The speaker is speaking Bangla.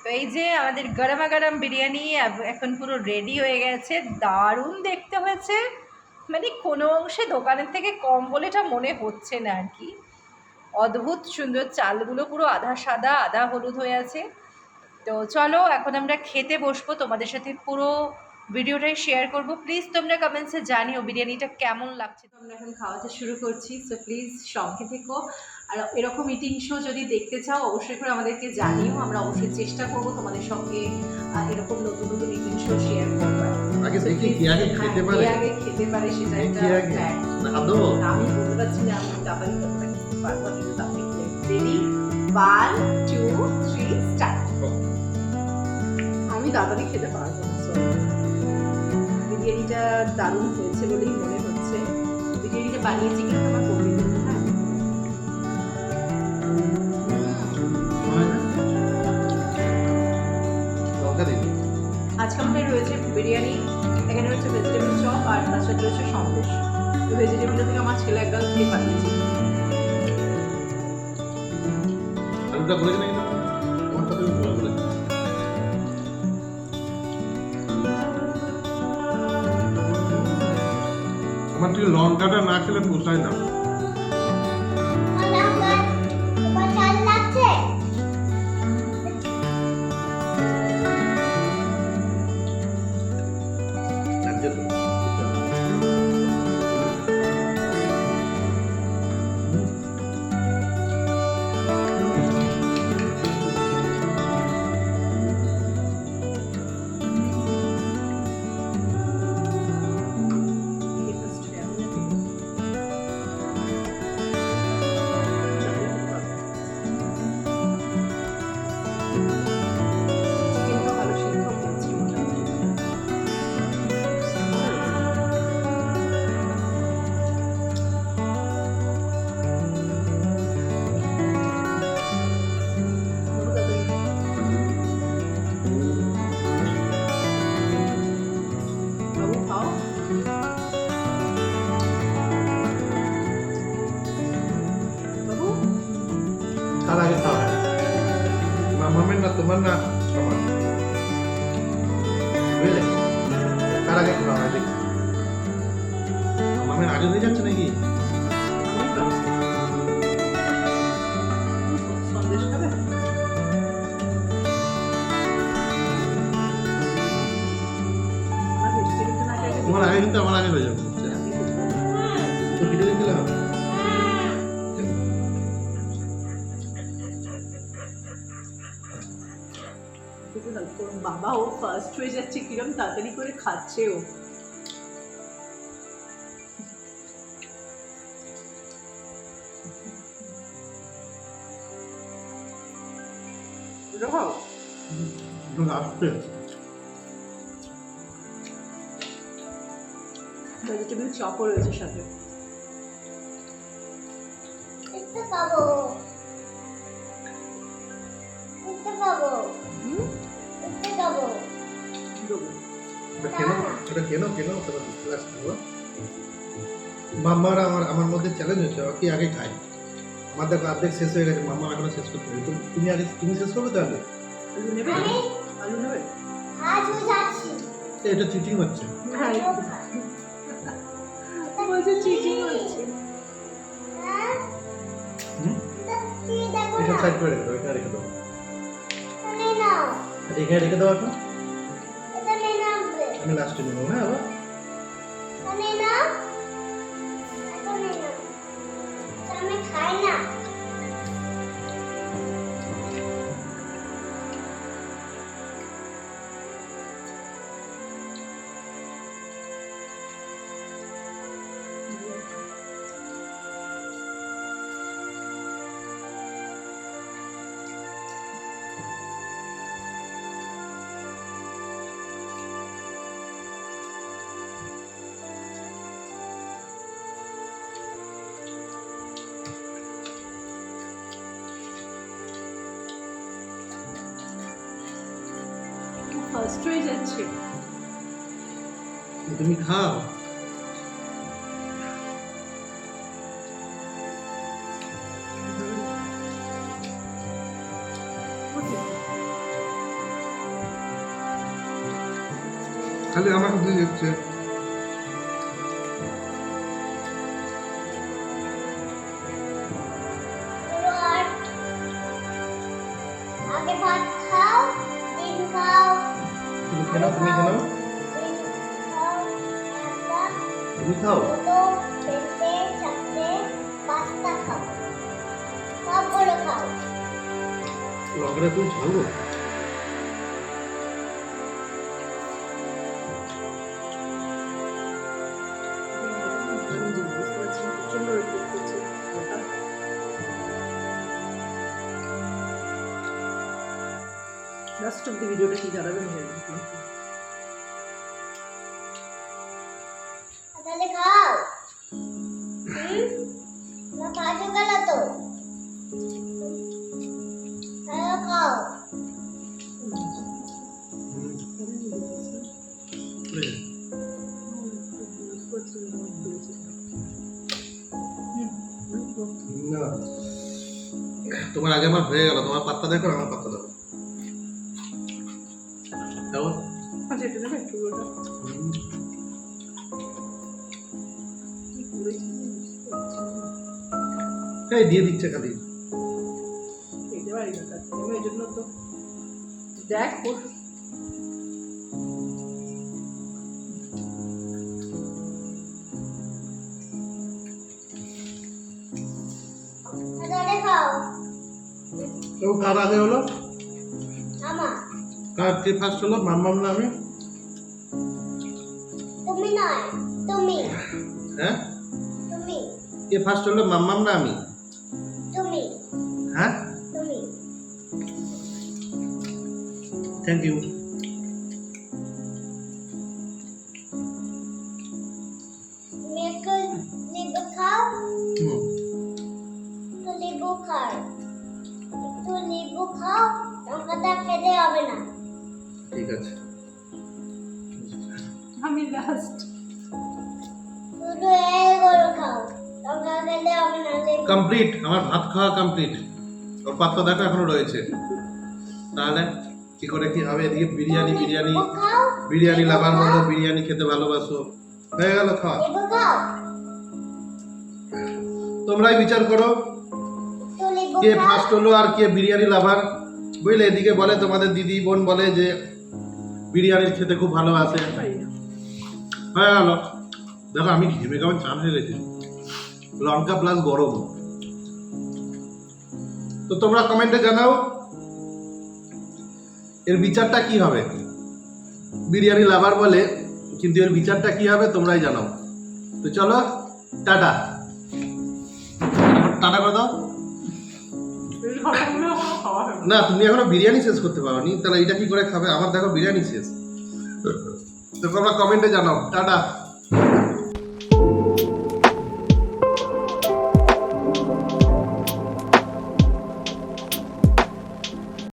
তো এই যে আমাদের গরমা গরম বিরিয়ানি এখন পুরো রেডি হয়ে গেছে, দারুণ দেখতে হয়েছে। মানে কোনো অংশে দোকানের থেকে কম বলে এটা মনে হচ্ছে না আর কি। অদ্ভুত সুন্দর, চালগুলো পুরো আধা সাদা আধা হলুদ হয়ে আছে। তো চলো এখন আমরা খেতে বসবো, তোমাদের সাথে পুরো ভিডিওটাই শেয়ার করব। প্লিজ তোমরা কমেন্টসে জানিও বিরিয়ানিটা কেমন লাগছে। তো আমরা এখন খাওয়াতে শুরু করছি, সো প্লিজ সঙ্গে থেকো। আর এরকম ইটিং শো যদি দেখতে চাও অবশ্যই করে আমাদেরকে জানিও, আমরা অবশ্যই চেষ্টা করব তোমাদের সঙ্গে এরকম নতুন নতুন ইটিং শো শেয়ার করবার। আগে দেখি কি আগে খেতে পারে, কে আগে খেতে পারে সেটা একটা ফ্যাক্ট। আমি বলতে পারছি না আমি ডাবারি কতটা খেতে পারবো, কিন্তু আপনি রেডি 1 2 3 স্টার্ট। আমি তাড়াতাড়ি খেতে পারবো না, বিরিয়ানিটা দারুণ হয়েছে বলেই মনে হচ্ছে। বিরিয়ানিটা বানিয়েছি কিন্তু আমার করে দিন, হ্যাঁ। আজকে আমাদের রয়েছে বিরিয়ানি, এখানে রয়েছে ভেজিটেবল চপ, আর তার সাথে রয়েছে সন্দেশ। তো ভেজিটেবল থেকে আমার ছেলে একদম খেয়ে পাঠিয়েছে। আলুটা বলেছে নাকি না আমার সাথে বলে আমার তুই লঙ্কাটা না খেলে পোষায় না। কার আগে খাওয়া হয়? মামামের না তোমার না আমার? বুঝলে কার আগে খাওয়া হয় দেখি। মামামের আগে হয়ে যাচ্ছে নাকি? সন্দেশ খাবে? তোমার আগে কিন্তু আমার আগে হয়ে যাবে। তো ভিডিও দেখতে হবে। বাবা ও ফার্স্ট হয়ে যাচ্ছে, কিরম তাড়াতাড়ি করে খাচ্ছে ও। আসছে ভেজিটেবল চপও রয়েছে সাথে। মাম্মার আমার মধ্যে চ্যালেঞ্জ হচ্ছে কি আগে খাই। আমার দেখো অর্ধেক শেষ হয়ে গেছে, মাম্মা এখনো শেষ করতে পারি। তুমি আগে তুমি শেষ করবে তাহলে? আলু নেবে? আলু নেবে? এটা চিটিং হচ্ছে। হ্যাঁ বলছে চিটিং হচ্ছে। এটা সাইড করে রেখে দাও, এখানে রেখে দাও, এখানে রেখে দাও। এখন আমি লাস্টে নেবো, হ্যাঁ আবার আমি খাই না। ফার্স্ট হয়ে যাচ্ছে। তুমি খাও। খালি আমাকে দিয়ে দিচ্ছে। পুরো আর আগে ভাত খাও, ডিম খাও, তুমি খেলো, তুমি খেলো, ডিম খাও, একটা তুমি খাও। দুটো, তিনটে, চারটে, পাঁচটা খাও, সবগুলো খাও। লঙ্কাটা তুমি ঝালবো? লাস্ট অব দি ভিডিওটা কি জানাবেন তাহলে খাও। না কাজু গেল তো, তাহলে খাও। না, তোমার আগে আমার হয়ে গেল, তোমার পাত্তা দেখো আর আমার পাত্তা দাও। দেখো। আচ্ছা এটা দেবে একটু ওটা এই দিয়ে দিচ্ছে খালি। এইটা বাড়ি না আমি এই জন্য তো দেখ তাহলে খাও। তো কার আগে হলো? আমার। কার কে ফার্স্ট হলো? মাম্মাম না আমি? তুমি নয়, তুমি, হ্যাঁ, তুমি, কে ফার্স্ট হলো? মাম্মাম না আমি? তুমি, হ্যাঁ, তুমি। Thank you. তুমি একটু লেবু খাও, একটু লেবু খাও, একটু লেবু খাও, লঙ্কাটা খেতে হবে না। ঠিক আছে। আমি লাস্ট। শুধু এইগুলো খাও, লঙ্কা খেতে হবে না। লেবু কমপ্লিট, আমার ভাত খাওয়া কমপ্লিট। ওর পাত্তা দেখো এখনো রয়েছে। তাহলে কি করে কি হবে? এদিকে বিরিয়ানি বিরিয়ানি লেবু খাও, বিরিয়ানি লাভার বলো, বিরিয়ানি খেতে ভালোবাসো, হয়ে গেল খাওয়া। লেবু খাও, তোমরাই বিচার করো একটু লেবু কে খাও। ফার্স্ট হলো আর কে বিরিয়ানি লাভার। বুঝলে, এদিকে বলে তোমাদের দিদি বোন বলে যে বিরিয়ানি খেতে খুব ভালোবাসে। পারি না হয়ে গেল। দেখো আমি ঘেমে কেমন চান হয়ে গেছি, লঙ্কা প্লাস গরম। তো তোমরা কমেন্টে জানাও এর বিচারটা কি হবে। বিরিয়ানি লাভার বলে, কিন্তু এর বিচারটা কি হবে তোমরাই জানাও। তো চলো, টাটা। টাটা করে দাও। এই খাবারগুলো আমার খাওয়া হবে না। না, তুমি এখনো বিরিয়ানি শেষ করতে পারোনি, তাহলে এটা কি করে খাবে? আমার দেখো বিরিয়ানি শেষ। তো তোমরা কমেন্টে জানাও। টাটা।